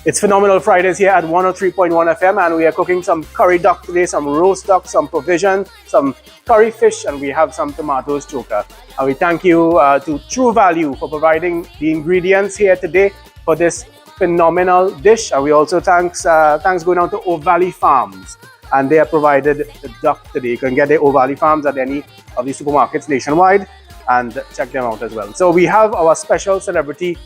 It's Phenomenal Fridays here at 103.1 FM, and we are cooking some curry duck today, some roast duck, some provision, some curry fish, and we have some tomatoes choker. And we thank you to Tru Valu for providing the ingredients here today for this phenomenal dish. And we also thanks going out to O'Valley Farms, and they have provided the duck today. You can get the O'Valley Farms at any of the supermarkets nationwide and check them out as well. So we have our special celebrity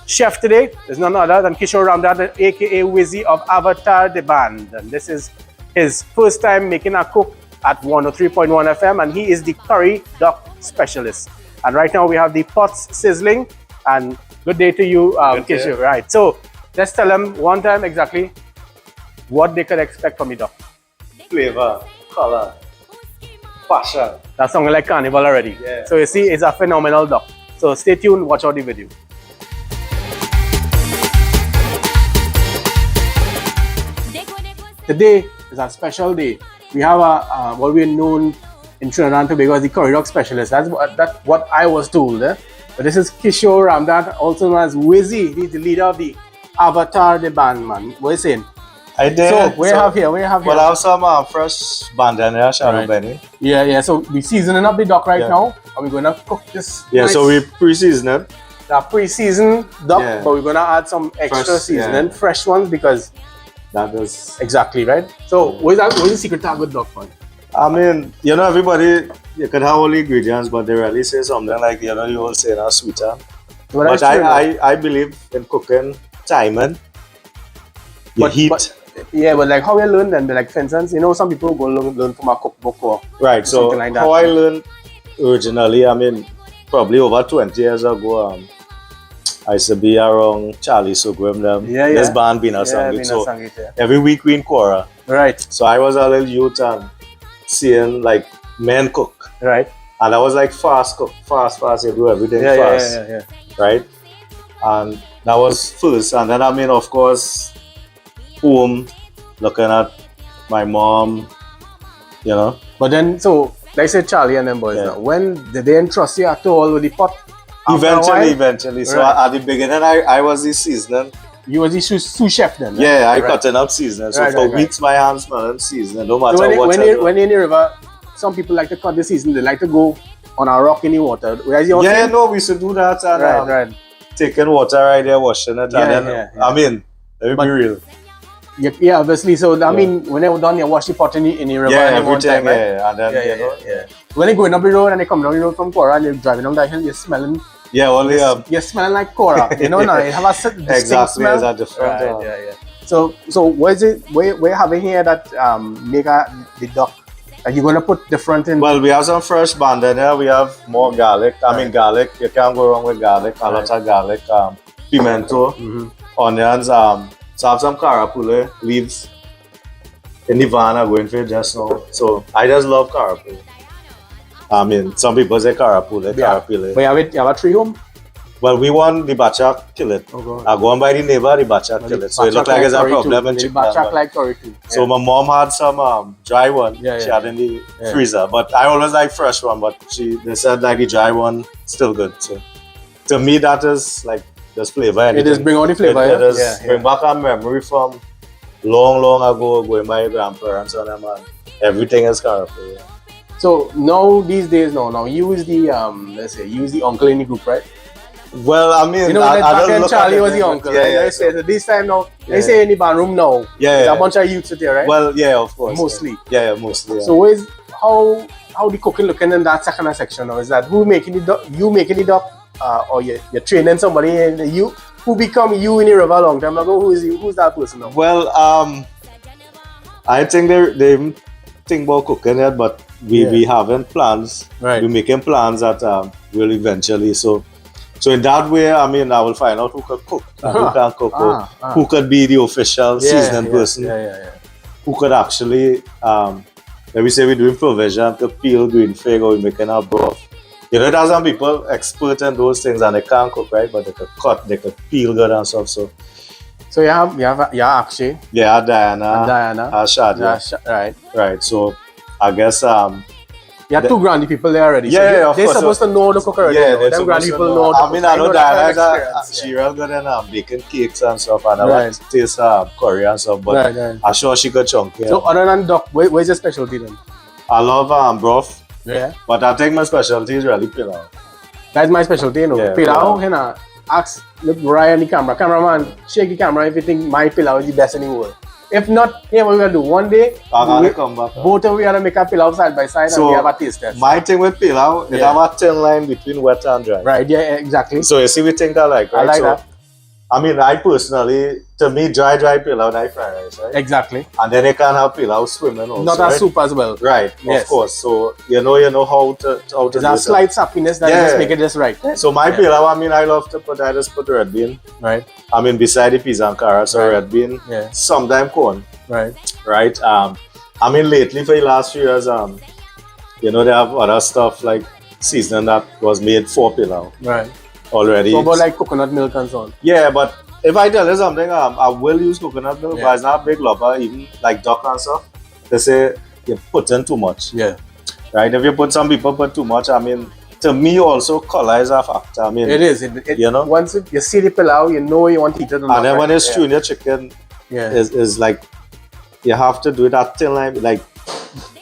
chef today. There's none other than Kishore Ramdath, aka Wizzy of Avatar the Band, and this is his first time making a cook at 103.1 FM, and he is the curry duck specialist. And right now we have the pots sizzling. And good day to you, Kishore. Right, so let's tell them one time exactly what they could expect from the duck. Flavor, color, passion. That sounded like carnival already. Yeah. So you see, it's a phenomenal duck. So stay tuned, watch out the video. Today is a special day. We have what we're known in Trinidad and Tobago as the curry duck specialist. That's what I was told. But this is Kishore Ramdath, also known as Wizzy. He's the leader of the Avatar the Band, man. What are you saying? I did. So, what you have here? Well, I have some fresh bandana, shadow benny. Yeah. So we're seasoning up the duck right now. Are we going to cook this? Yeah, so we pre-season it. The pre-seasoned duck, but we're going to add some extra seasoning, fresh ones, because that is exactly right. So what is the secret to a good duck, man? I mean, everybody, you can have all the ingredients, but they really say something like, you will say that's sweeter. But I believe in cooking, timing, heat. But like how you learn then, like for instance, some people go learn from a cookbook or right. So something like that. How I learned originally, I mean, probably over 20 years ago, I used to be around Charlie Sugrim them. This band being a sangit. So every week we in Quora. Right. So I was a little youth and seeing like men cook. Right. And I was like fast cook, fast, you do everything fast. Yeah. Right? And that was first. And then I mean, of course, home, looking at my mom, But then, so, like I said, Charlie and them boys now, when did they entrust you at all with the pot? Eventually. So at the beginning, I was the seasoning. You was the sous chef then? Right? Yeah, I cutting up seasoning. So for weeks, my hands smelling seasoning. No matter what. When you're in the river, some people like to cut the seasoning. They like to go on a rock in the water. No, we used to do that. And, taking water right there, washing it. I mean, let me be real. Yeah, obviously. So, I mean, when they were done, you wash the pot in the river. Yeah, everything, And then, When they go up the road and they come down the road from Cora and you're driving down that hill, you're smelling. Yeah, only you're smelling like Cora. Now you have a distinct smell. Exactly, it's different. Right, So what is it? We're having here that make the duck. Are you going to put different in? Well, we have some fresh bandana. We have more garlic. I mean, garlic. You can't go wrong with garlic. A lot of garlic. Pimento, onions. So I have some carapule leaves in the van. I'm going for it just now. So I just love carapule. I mean, some people say carapule. But you have a tree home? Well, we want the bachak kill it. Oh, I go on by the neighbor, the bachak kill it. So it looks like it's a problem in chicken. Bachak like curry too. So my mom had some dry one. She had in the freezer. But I always like fresh one. But they said like the dry one still good. So to me, that is like there's flavor. It just bring out the flavor. It does bring back a memory from long ago, going by your grandparents and them, and everything is carapule. So now these days, now you is the let's say you is the uncle in the group, right? Well, I mean, back then Charlie was the uncle. So this time now, they say in the band room now, there's a bunch of youths sit there, right? Well, yeah, of course. Mostly. Yeah, mostly. Yeah. So how the cooking looking in that second section now? Is that who making the duck? You making the duck? Or you're training somebody and who become you in the river a long time ago? Who's that person now? Well, I think they think about cooking it, but we having plans. Right. We're making plans that will eventually. So in that way, I mean, I will find out who can cook, and who can cook, who could be the official seasoning person, who could actually, let me say we're doing provision to peel green fig or we're making a broth. There's some people expert in those things and they can't cook, right? But they could cut, they could peel good and stuff. So you have Akshay. Yeah, Diana. Shadia. Right. So I guess You have two Grandy people there already. Yeah, so they're supposed to know the cook already. Yeah, they're them Grandy people know. I mean, I know that she real good in baking cakes and stuff, and I want to taste curry and stuff, but I'm sure she got chunky. So other than duck, where's your specialty then? I love broth. Yeah. But I think my specialty is really pilau. That's my specialty, you know. Yeah, pilau, you know, ask, look right on the camera. Cameraman, shake the camera if you think my pilau is the best in the world. If not, what we're going to do, one day, come back. both of we are going to make a pilau side by side and we have a taste test. My thing with pilau, it have a thin line between wet and dry. Right, yeah, exactly. So you see, we think I like, right? I like that. I mean, I personally, to me, dry pilau, and fried rice, right? Exactly. And then you can have pilau swimming also, not as soup as well. Right, of course. So you know how to there's a slight sappiness that just make it just right. So my pilau, I mean, I love to put, I just put red bean. Right. I mean, beside the peas and carrots or red bean. Yeah. Sometimes corn. Right. Right. I mean, lately for the last few years, you know, they have other stuff like seasoning that was made for pilau. Right. Already. So about like coconut milk and so on. Yeah, but if I tell you something, I will use coconut milk, but it's not a big lover, even like duck and stuff. They say you put in too much. Yeah. Right? If some people put too much, I mean, to me also color is a factor. I mean, it is. You know? Once you see the pilau, you know you want to eat it or not. And then when it's stewing your chicken, is like, you have to do it at thin line, like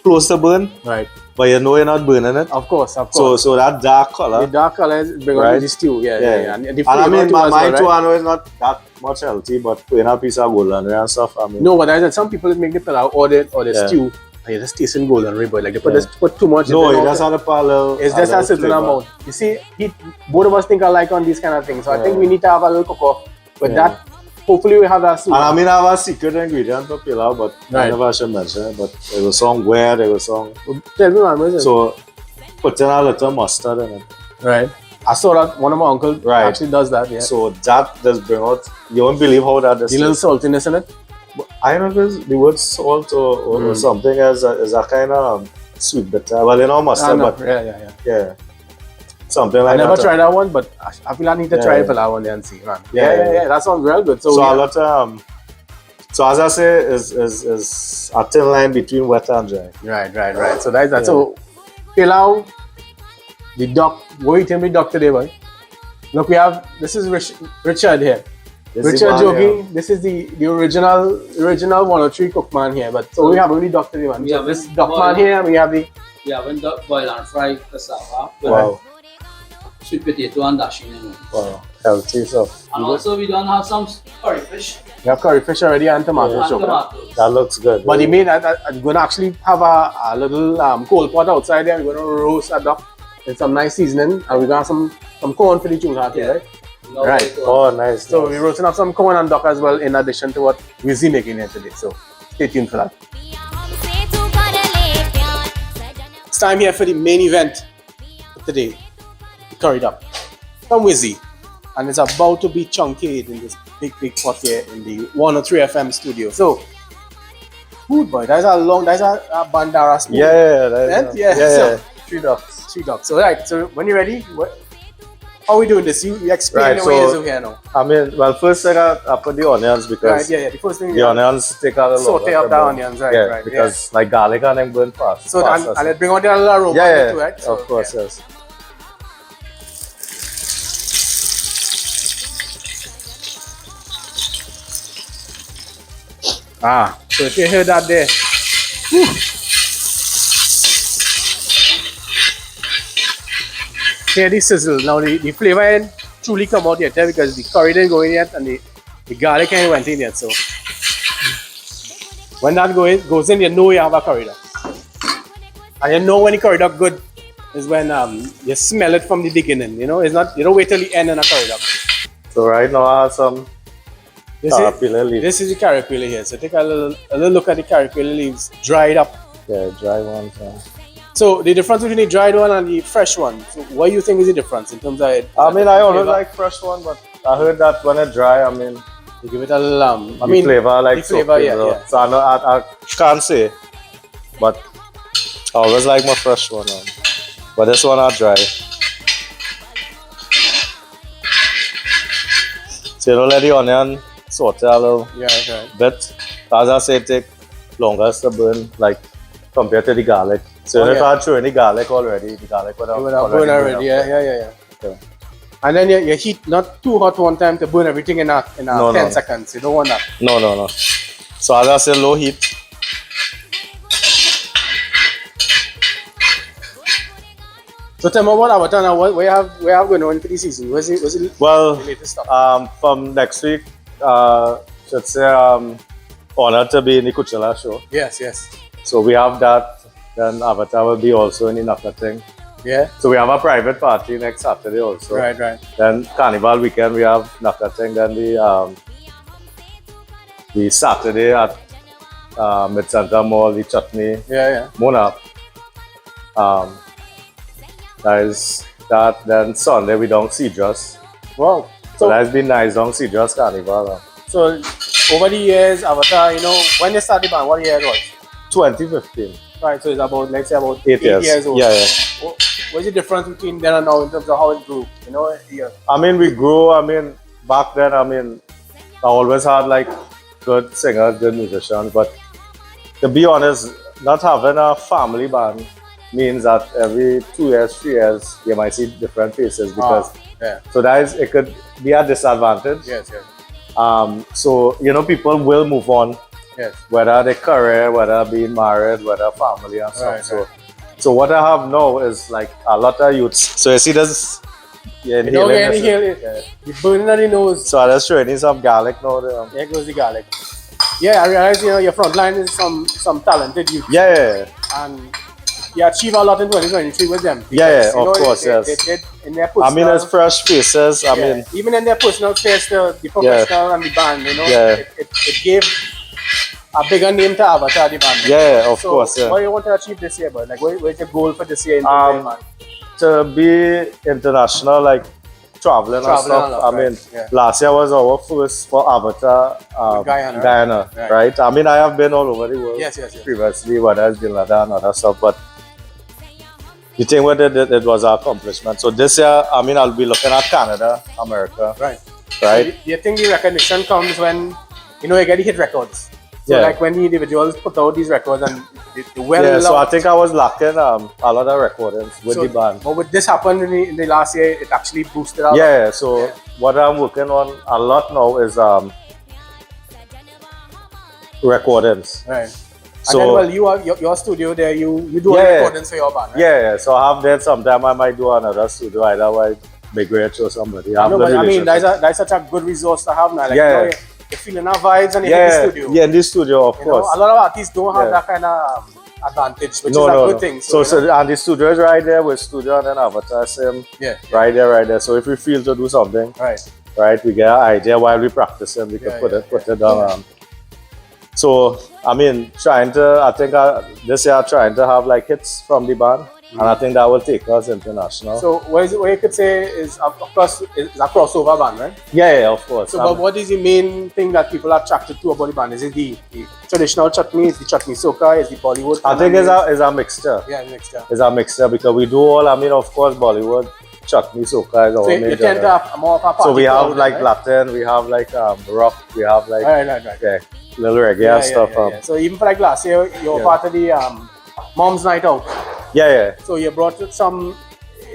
close to burn. Right. But you know you're not burning it. Of course. So that dark color. The dark color is bring out the stew. Yeah. And the I mean, my too, right? I know it's not that much healthy, but putting a piece of golden ray and stuff, I mean. No, but I said some people make the pilau or the stew, and you just taste in golden ray, but like they put too much. No, it just had a parallel. It's just a certain amount. You see, both of us think alike on these kind of things, so I think we need to have a little cook-off with that. Hopefully we have that soon. And I mean, I have a secret ingredient for pilau, but I never should mention it. But there was some where there was some. Tell me, man, what is it? So, put in a little mustard in it. Right. I saw that one of my uncles actually does that. Yeah. So that does bring out. You won't believe how that does. The little saltiness in it. I don't know if the word salt or something is a kind of sweet bitter. Well, you know mustard, but yeah. Something like that. I never tried that one, but I feel I need to try it for that one and see, man. Yeah. That sounds real good. So a lot so as I say, is a thin line between wet and dry. Right. So that's that. So pilau, the duck. What are you telling me, duck today, boy? Look, we have this is Richard here. Richard joking. This is the original 103 cookman here. But so we have only duck today, man. We have this duck man here. And we have duck boiled and fried cassava. Wow. Sweet potato and dashing in it. Wow, healthy stuff. And also we don't have some curry fish. You have curry fish already and tomatoes. That looks good. But I'm going to actually have a little cold pot outside there. We're going to roast a duck with some nice seasoning. And we got some corn for the tuna, right? Right. Oh, nice. So we're roasting up some corn and duck as well, in addition to what Wizzy making here today. So stay tuned for that. It's time here for the main event of today. Curry duck from Wizzy, and it's about to be chunkied in this big pot here in the 103 FM studio. So, food boy, that's a bandara spoon. Yeah. 3 ducks. 3 ducks. So right, so when you're ready, how are we doing this? You explain the way it is here now. I mean, well, first I put the onions because the first thing the onions take a little saute up the onions, right? Because like garlic and them burn fast. So and it bring out the little aroma too, right? So, of course, yes. So if you hear that there, hear the sizzle. Now the flavor ain't truly come out yet because the curry didn't go in yet and the garlic ain't went in yet. So when that goes in, you know you have a curry duck. And you know when the curry duck good is when you smell it from the beginning. You know, it's not, you don't wait till the end in a curry duck. So right now I have some carapilla leaves. This is the carapilla here. So take a little look at the carapilla leaves, dried up. Yeah, dry ones. So the difference between the dried one and the fresh one. So what do you think is the difference in terms of it? I mean, I always like fresh one, but I heard that when it's dry, I mean, you give it a little flavor like the flavor, yeah. So I can't say, but I always like my fresh one. But this one I dry. So you don't let the onion saute a little bit. As I say, it take longer to burn, like compared to the garlic. So if I throw any garlic already, the garlic would have burned already. Yeah. Okay. And then you heat not too hot one time to burn everything in 10 seconds. You don't want that. No. So as I say, low heat. So tell me about Avatar now. What we have going on for the season? What's it Well, the latest stuff? from next week, should say honored to be in the Coachella show. Yes. So we have that. Then Avatar will be also in the Sautéing. Yeah. So we have a private party next Saturday also. Right. Then Carnival weekend we have Sautéing. Then the Saturday at Mid-Center Mall, the Chutney. Yeah. Mona. That is that. Then Sunday we don't see just. Wow. So that's been nice. Don't see just Carnival. So over the years, Avatar, when you started the band, what year it was? 2015. Right. So it's about, let's say, about 8 years old. Yeah. What's the difference between then and now in terms of how it grew? Yeah. I mean, we grew. I mean, back then, I always had like good singers, good musicians. But to be honest, not having a family band means that every 2 years, 3 years, you might see different faces because so it could be a disadvantage. Yes. So people will move on. Yes. Whether they career, whether being married, whether family and stuff. Right. So what I have now is like a lot of youths. So you see this. Yeah, You burning on the nose. So I just training some garlic now. There goes the garlic. Yeah, I realize your front line is some talented youth. Yeah. And you achieve a lot in 2023 with them. Yeah, of course, yes. In their personal, I mean, it's fresh faces. I mean, even in their personal space, the professional and the band, it gave a bigger name to Avatar, the band. Yeah, of course. Yeah. What do you want to achieve this year, bud? Like, what's your goal for this year in the band? To be international, like traveling and stuff. I mean, last year was our first for Avatar Guyana, right? I mean, I have been all over the world. Yes. Previously, whether it's been Ladakh and other stuff, but the thing with it was an accomplishment. So this year, I mean, I'll be looking at Canada, America. Right. So do you think the recognition comes when you get the hit records? So like when the individuals put out these records and so I think I was lacking a lot of recordings with the band. But with this happened in the last year, it actually boosted up. Yeah, so what I'm working on a lot now is recordings. Right. So, and then, you have your studio there, you do recordings for your band, right? Yeah, so I have that sometime I might do another studio, either migrate or somebody. I mean, that's such a good resource to have now. Like, you're feeling our vibes and you're in the studio. Yeah, in the studio, of course. A lot of artists don't have that kind of advantage, which is a good thing. So and the studio is right there with studio and then Avatar same. Yeah. Right there. So if we feel to do something, right, we get an idea while we practicing, we can put it down. So I mean, I think this year trying to have like hits from the band. And I think that will take us international. So what you could say is, of course, it's a crossover band, right? Yeah, of course. So but what is the main thing that people are attracted to about the band? Is it the traditional chutney? Is the chutney soca? Is the Bollywood? I think it's a mixture. Yeah, mixture. It's a mixture because we do all, I mean, of course, Bollywood, chutney soca is our major. You tend to have more of a party. So we have like Latin, we have like rock, we have like little reggae and stuff. So even for like last year, you were part of the Mom's Night Out. Yeah. So you brought some.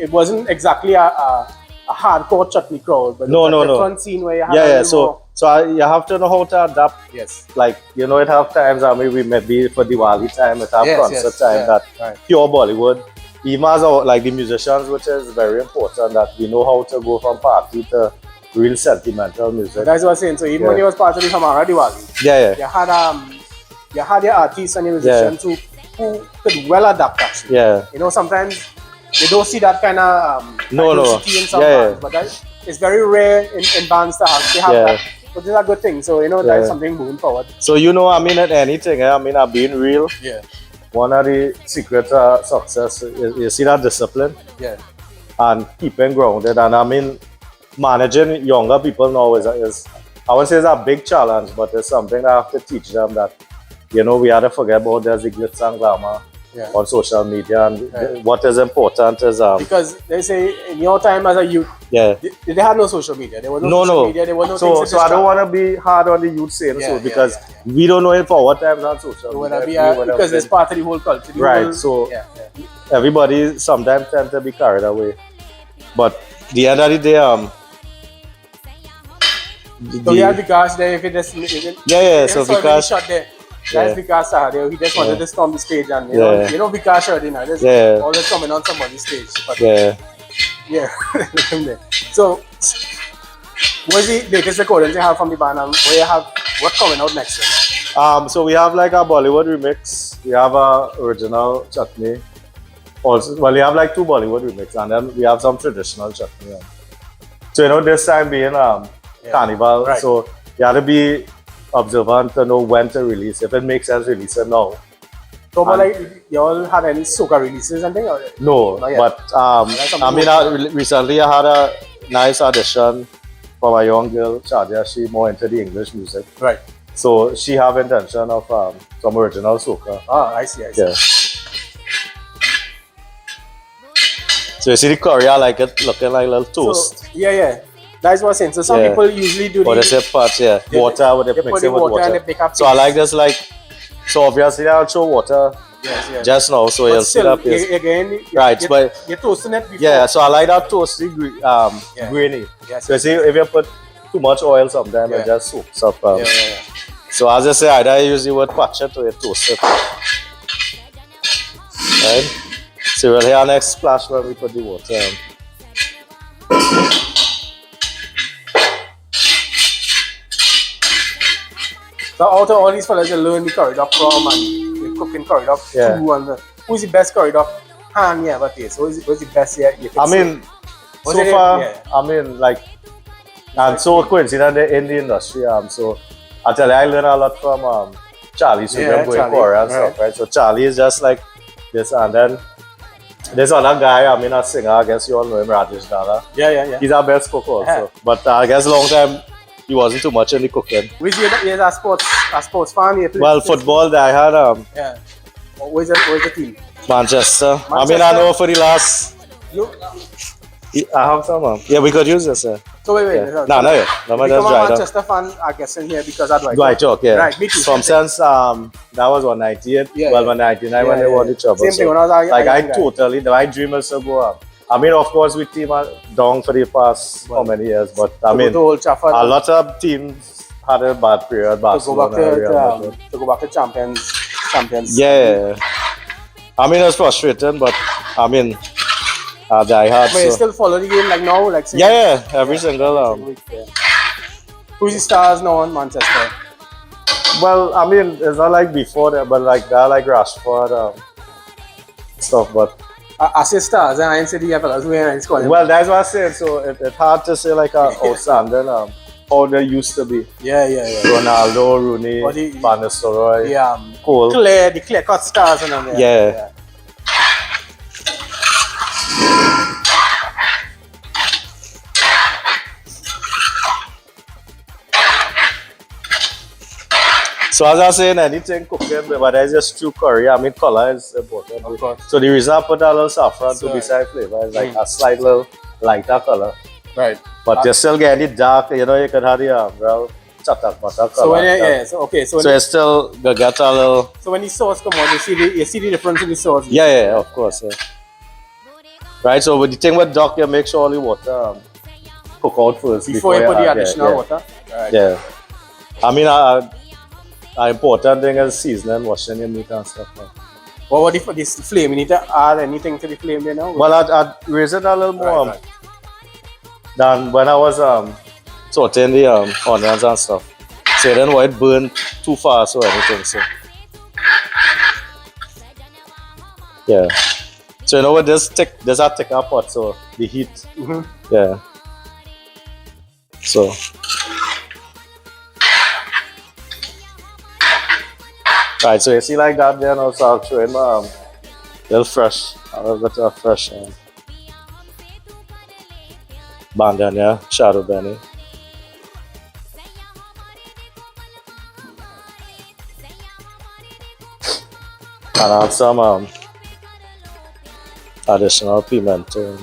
It wasn't exactly a hardcore chutney crowd, but no. different scene where you have So you have to know how to adapt. Yes. Like it have times. I mean, we maybe for Diwali time, it have concert time that pure Bollywood. Even as like the musicians, which is very important, that we know how to go from party to real sentimental music. That's what I'm saying. So even when you was part of the Hamara Diwali, you had your artists and your musicians who could well adapt actually. Yeah. Sometimes you don't see that kind of diversity in some bands, but it's very rare in bands to have that. But it's a good thing. So that's something moving forward. So I mean at anything, I mean being real. Yeah. One of the secrets of success is you see that discipline. Yeah. And keeping grounded. And I mean managing younger people now is I wouldn't say it's a big challenge, but it's something I have to teach them that we had to forget about the glitz and glamour on social media. And what is important is because they say in your time as a youth, they had no social media. There was no social media. There was no things to so I don't want to be hard on the youth saying so because we don't know it for what times on social media. Because it's part of the whole culture. So everybody sometimes tend to be carried away. But the end of the day, so we have Vikas there. If it just so Vikas shot there. That's Vikas there. He just wanted to storm the stage and you know Vikas shot in there. Always coming on somebody's stage. But so what's the latest recordings you have from the band and what coming out next year? So we have like a Bollywood remix. We have a original chutney. Also, well, we have like 2 Bollywood remix, and then we have some traditional chutney. So this time being Carnival, so you have to be observant to know when to release. If it makes sense, release it now. So, but like, you all had any soca releases and things? No, but recently I had a nice audition from a young girl, Shadia. She more into the English music. Right. So she have intention of some original soca. I see. Yeah. So you see the curry, I like it looking like a little toast. So, that's what I'm saying. So some people usually do the same parts, water with mix it with water. And they pick up so I like this so obviously I'll show water just now, so you'll see that paste. Again, but you're toasting it before. Yeah, so I like that toasty grainy. So you see if you put too much oil sometimes it just soaks up. So as I say, I usually would patch it or you toast it. Right? So we'll hear our next splash when we put the water in. So out of all these fellas, you learn the curry duck from and you're cooking curry duck too. And who's the best curry duck hand you ever taste? Who's the best you can say? So far, I'm so coincident in the industry. So I tell you, I learn a lot from Charlie. So we're going Korea and stuff, right? So Charlie is just like this, and then there's another guy, a singer, I guess you all know him, Rajesh Dana. Yeah. He's our best cook also. But I guess a long time, he wasn't too much in the cooking. Which is a sports fan? Well, football, I had... Where's the team? Manchester. I know for the last... I have some. Yeah, we could use this. So wait. No, just dry Manchester fan, I guess, in here because I Dwight Talk, Right, me too. From since, that was 98. Well, 99 when they won the trouble. Same thing when I was I dream is to go up. Of course, we team are down for the past how many years, but a lot of teams had a bad period. To go back to champions. Yeah. It was frustrating, but die hard. But you still follow the game like now? Every single week. Who's the stars now in Manchester? Well, it's not like before that, but they're like Rashford stuff, but I say stars, and I ain't say the fellas where it's calling. Well, that's what I said. So it's hard to say outstanding how they used to be. Yeah. Ronaldo, Rooney, Van Nistelrooy, Cole. The clear cut stars and them. Yeah. So as I was saying, anything cooking, but it's just true curry. Color is important. Of course. So the reason I put a little saffron to beside flavor is a slight little lighter color. Right. But you're still getting it dark. You could have the chatak butter color. So when so you still get a little. So when the sauce come out, you see the difference in the sauce. Yeah, of course. Yeah. Right. So with the thing with duck, you make sure all the water cook out first before you put the additional water. Right. Yeah. The important thing is seasoning, washing your meat and stuff. What about this flame? You need to add anything to the flame there now? Well, I'd raise it a little more than when I was sauteing the onions and stuff. So then why it burn too fast or anything. So yeah. So with this there's a thicker pot, so the heat. Mm-hmm. Yeah. So right, so you see like that there now, so I'll show him a little fresh, a little bit of fresh bandana, shadow benny. And I have some additional pimento.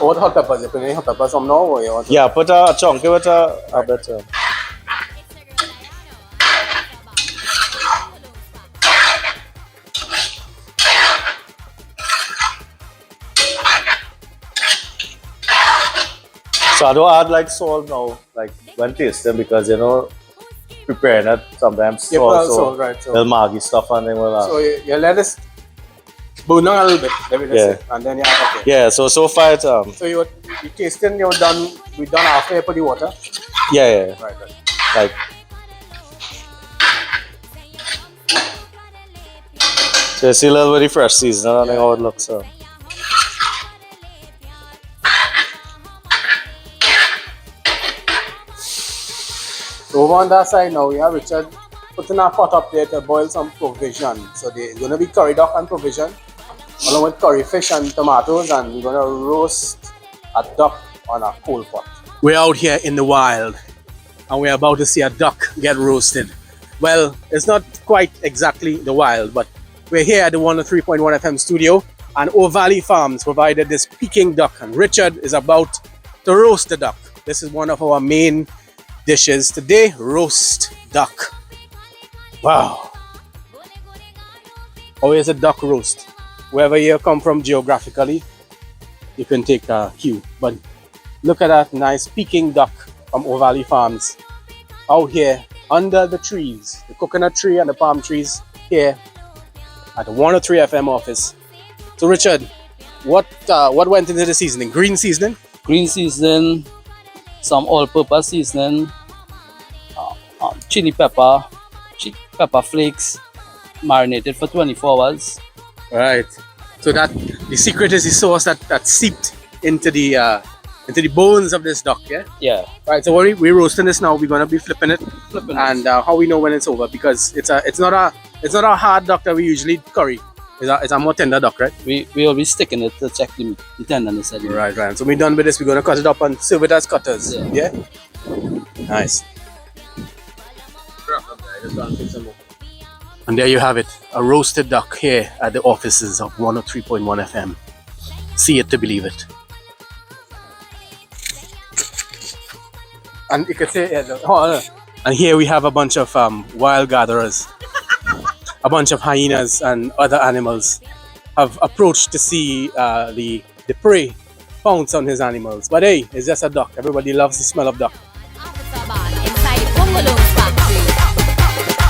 What hot peppers? You put any hot peppers from now or you want to? Yeah, put a chunk, give it a bit. So I don't add like salt now, like when tasting, because you know, preparing it sometimes Yeah, salt, well, so salt, right, so- little maggi stuff and then we'll So you let this burn on a little bit, let me just Yeah. say, and then yeah, okay. yeah. So far it's So you tasting, you're done. We done after you put the water. yeah. Right. Like so you see a little very fresh season, I think how it looks. So. So over on that side now, we have Richard putting a pot up there to boil some provision. So there's going to be curry duck and provision, along with curry fish and tomatoes, and we're going to roast a duck on a coal pot. We're out here in the wild, and we're about to see a duck get roasted. Well, it's not quite exactly the wild, but we're here at the 103.1 FM studio, and O'Valley Farms provided this Peking duck, and Richard is about to roast the duck. This is one of our main dishes today, roast duck. Wow. Always a duck roast. Wherever you come from geographically, you can take a cue. But look at that nice Peking duck from O'Valley Farms out here under the trees, the coconut tree and the palm trees here at the 103 FM office. So Richard, what went into the seasoning? Green seasoning? Green seasoning, some all-purpose seasoning, chili pepper, pepper flakes, marinated for 24 hours. Right. So that the secret is the sauce that seeped into the bones of this duck, yeah? Yeah. Right. So we're roasting this now. We're gonna be flipping it, and how we know when it's over, because it's not a hard duck that we usually curry. It's a more tender duck, right? We always sticking it to check the tenderness of the meat. Right. So we're done with this. We're gonna cut it up and serve it as cutters. Yeah. Nice. And there you have it, a roasted duck here at the offices of 103.1 FM. See it to believe it. And you could say, and here we have a bunch of wild gatherers, a bunch of hyenas and other animals have approached to see the prey pounce on his animals. But hey, it's just a duck. Everybody loves the smell of duck. Inside the Bungalows factory.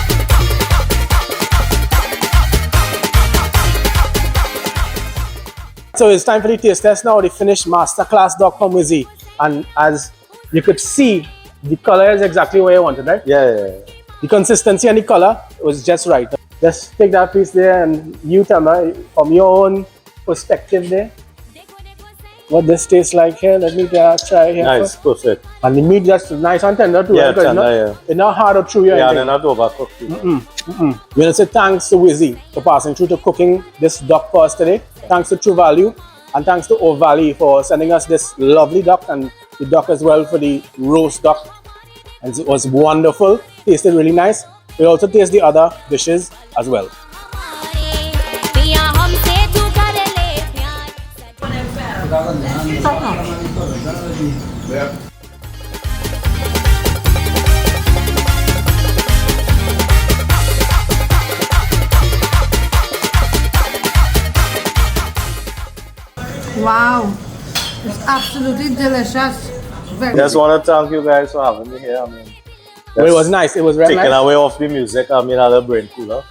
So it's time for the taste test now, the finished masterclass duck from Wizzy. And as you could see, the color is exactly where you wanted, right? Yeah. The consistency and the color was just right. Just take that piece there and you tell me from your own perspective there what this tastes like here. Let me try here. Nice, first. perfect. And the meat just nice and tender too. Yeah, right? 'Cause tender, it's not hard or chewy or Yeah, anything. they're not overcooked. We're going to say thanks to Wizzy for passing through to cooking this duck for us today. Thanks to Tru Valu, and thanks to O'Valley for sending us this lovely duck, and the duck as well for the roast duck. And it was wonderful, tasted really nice. We'll also taste the other dishes as well. Wow, it's absolutely delicious. Very Just want to thank you guys for having me here. I mean, Well, it was nice, it was very taking nice. away off the music, I mean, a little brain cooler.